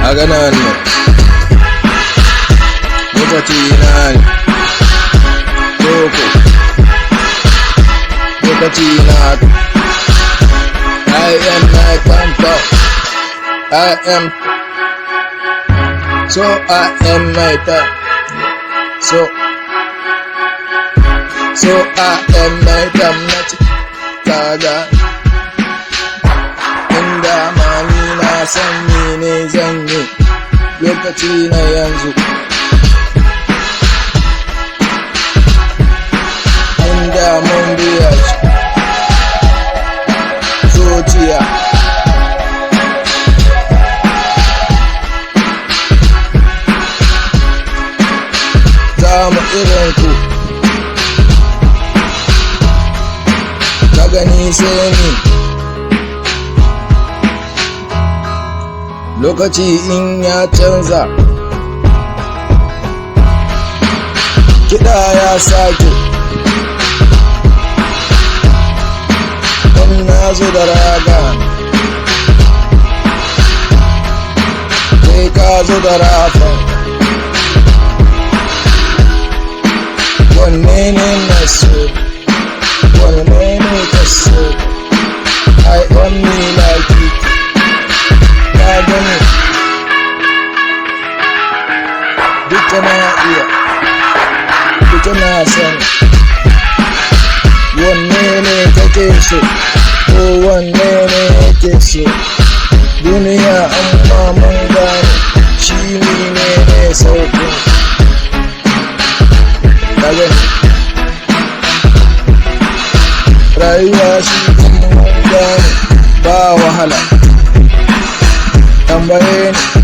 kaga nan lokaci na ne lokaci na I am my control. I am so I am my time. So I am my time. Kaga inda mani na san ne zan yi lokaci na yanzu. Inda mun biya shi zuciya. Zamu irin ku ka gani sai ni lokaci in ya canza kiɗa ya sake in na zo da raga kai ka zo da rafa wanne ne na so wanne ne ka so I only like it ka gani duka na iya duka na sani wanne ne kake so ko wanne ne yake so duniya amma mun gane shi ne sauƙin ka gani rayuwa shi kuma mun gane ba wahala tambaye ni